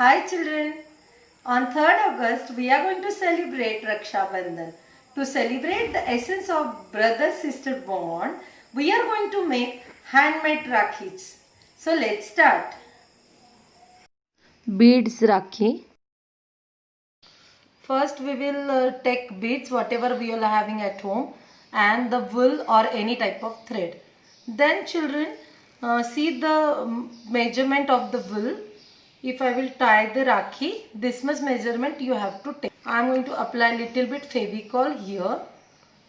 Hi children, on 3rd August we are going to celebrate Raksha Bandhan. To celebrate the essence of brother-sister bond, we are going to make handmade Rakhis. So let's start. Beads Rakhi. First we will take beads whatever we are having at home and the wool or any type of thread. Then children see the measurement of the wool. If I will tie the Rakhi, this much measurement you have to take. I am going to apply little bit Fevicol here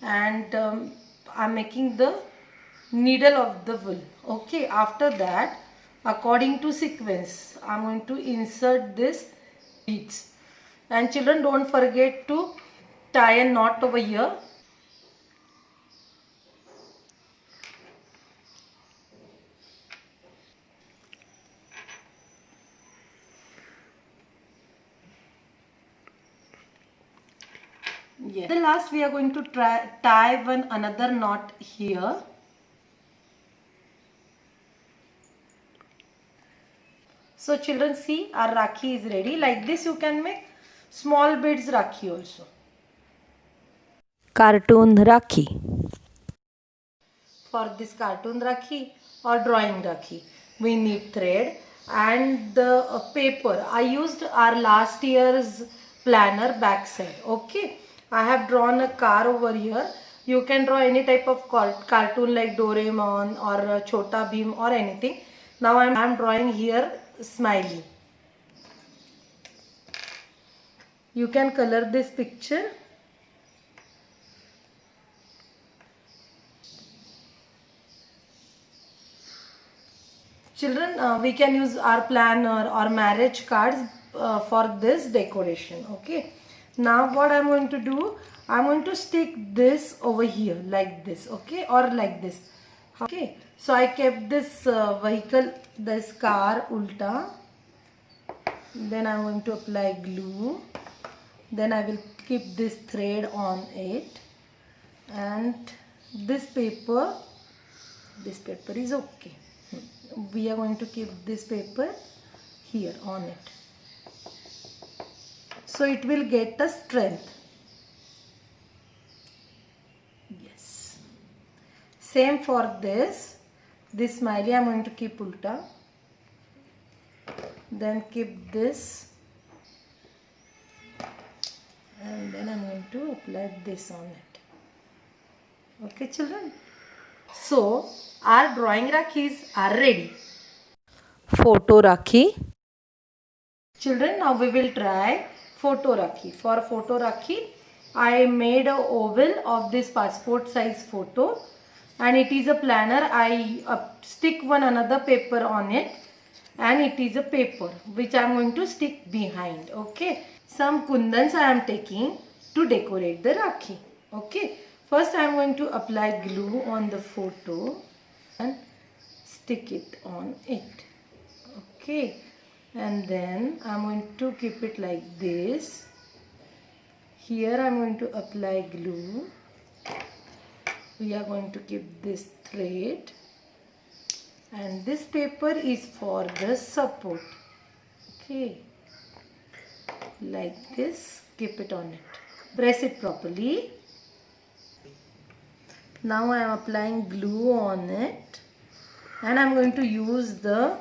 and I am making the needle of the wool. Okay, after that according to sequence I am going to insert this beads. And children, don't forget to tie a knot over here. Yes. The last we are going to tie one another knot here. So children, see our Rakhi is ready. Like this you can make small beads Rakhi also. Cartoon Rakhi. For this cartoon Rakhi or drawing Rakhi, we need thread and the paper. I used our last year's planner backside. Okay, I have drawn a car over here. You can draw any type of cartoon like Doraemon or Chota Bheem or anything. Now I am drawing here smiley. You can color this picture. Children, we can use our planner or marriage cards for this decoration. Okay. Now what I'm going to do, I'm going to stick this over here like this. Okay. Or like this. Okay. So I kept this vehicle, this car ulta. Then I'm going to apply glue. Then I will keep this thread on it. And this paper is okay. We are going to keep this paper here on it, so it will get the strength. Yes, same for this smiley I'm going to keep ulta, then keep this, and then I'm going to apply this on it. Okay children, so our drawing Rakhis are ready. Photo Rakhi. Children, now we will try photo Rakhi. For photo Rakhi, I made a oval of this passport size photo, and it is a planner. I stick one another paper on it, and it is a paper which I am going to stick behind. Okay, some kundans I am taking to decorate the Rakhi. Okay, first I am going to apply glue on the photo and stick it on it. Okay, and then I'm going to keep it like this. Here I'm going to apply glue. We are going to keep this thread, and this paper is for the support. Okay, like this, keep it on it, press it properly. Now I am applying glue on it, and I'm going to use the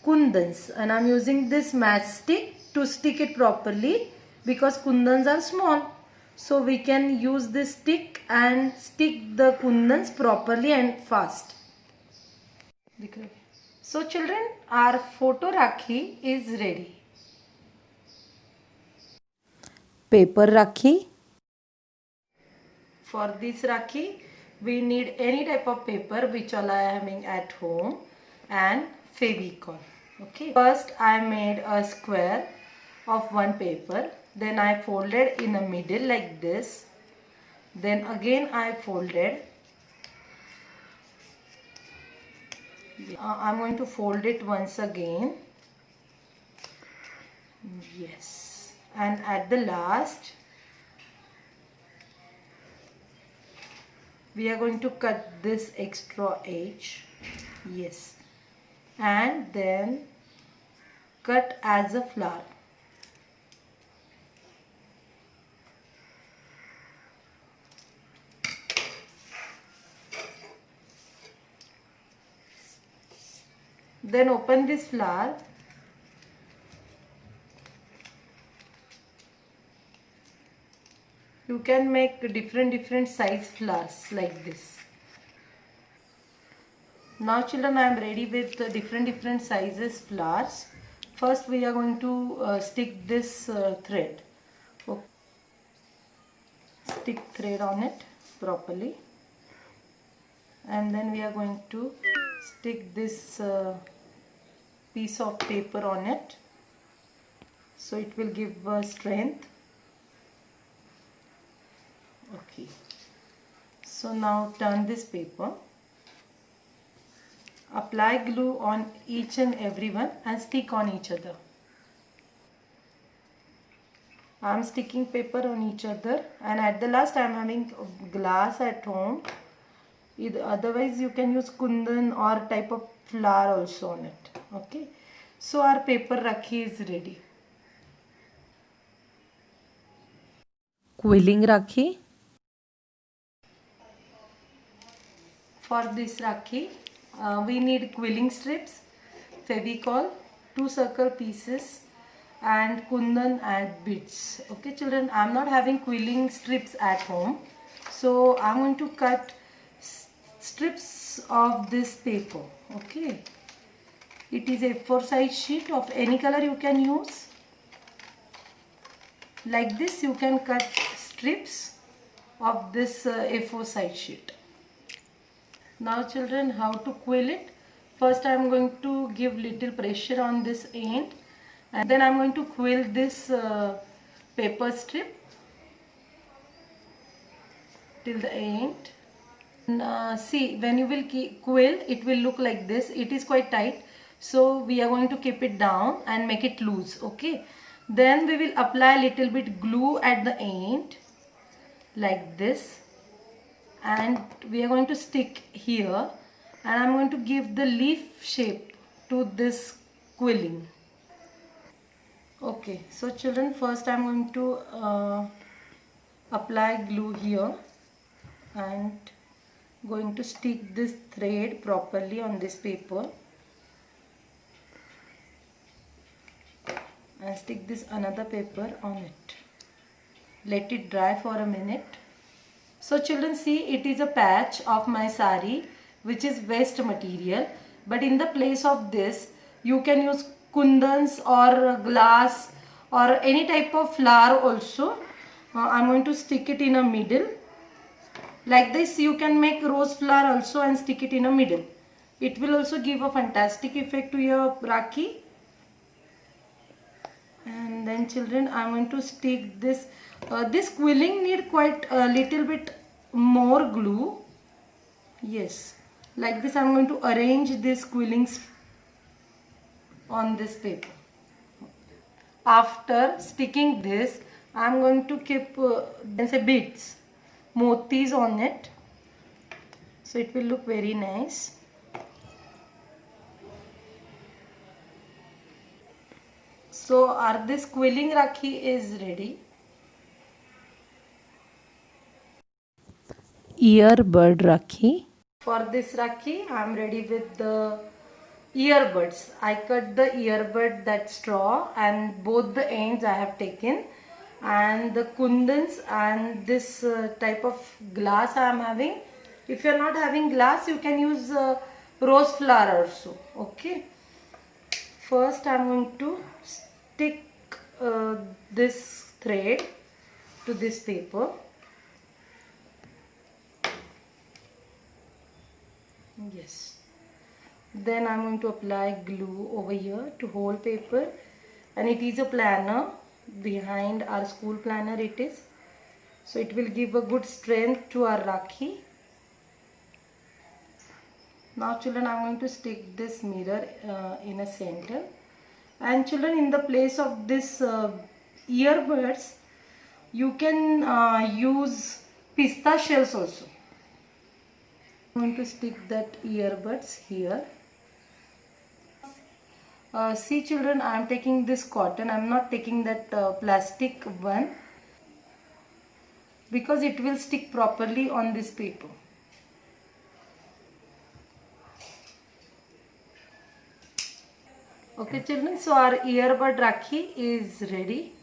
kundans, and I'm using this matchstick to stick it properly because kundans are small, so we can use this stick and stick the kundans properly and fast. So children, our photo Rakhi is ready. Paper Rakhi. For this Rakhi, we need any type of paper which all I am having at home and Fevicol. Okay. First I made a square of one paper. Then I folded in the middle like this. Then again I folded. I'm going to fold it once again. Yes. And at the last, we are going to cut this extra edge. Yes, and then cut as a flower. Then open this flower. You can make different size flowers like this. Now children, I am ready with different sizes flowers. First we are going to stick this thread. Okay. Stick thread on it properly, and then we are going to stick this piece of paper on it, so it will give strength. Okay, so now turn this paper, apply glue on each and every one and stick on each other. I am sticking paper on each other, and at the last I am having glass at home. Otherwise you can use kundan or type of flower also on it. Okay, so our paper rakhi is ready. quilling rakhi, For this rakhi, we need quilling strips, Fevicol, 2 circle pieces, and kundan and beads. Okay children, I am not having quilling strips at home, so I am going to cut strips of this paper. Okay, it is a A4 size sheet of any color you can use. Like this you can cut strips of this A4 size sheet. Now children, how to quill it? First I am going to give little pressure on this end, and then I am going to quill this paper strip till the end. And, see, when you will quill, it will look like this. It is quite tight, so we are going to keep it down and make it loose. Okay, then we will apply little bit glue at the end like this, and we are going to stick here, and I'm going to give the leaf shape to this quilling. Okay, so children, first I'm going to apply glue here and going to stick this thread properly on this paper and stick this another paper on it. Let it dry for a minute. So children, see, it is a patch of my sari which is waste material, but in the place of this you can use kundans or glass or any type of flower also. I'm going to stick it in a middle. Like this you can make rose flower also and stick it in a middle. It will also give a fantastic effect to your rakhi. And then children, I'm going to stick this. This quilling need quite a little bit more glue. Yes, like this I'm going to arrange these quillings on this paper. After sticking this, I'm going to keep beads, motis on it, so it will look very nice. So our this quilling rakhi is ready. earbud rakhi, For this rakhi, I am ready with the earbuds. I cut the earbud, that straw, and both the ends I have taken, and the kundans and this type of glass I am having. If you are not having glass, you can use rose flower also. Okay. First I am going to stick this thread to this paper. Yes. Then I'm going to apply glue over here to hold paper, and it is a planner, behind our school planner it is, so it will give a good strength to our rakhi. Now children, I'm going to stick this mirror in a center, and children, in the place of this earbuds you can use pista shells also. I'm going to stick that earbuds here. See children, I am taking this cotton. I am not taking that plastic one because it will stick properly on this paper. Okay children, so our earbud Rakhi is ready.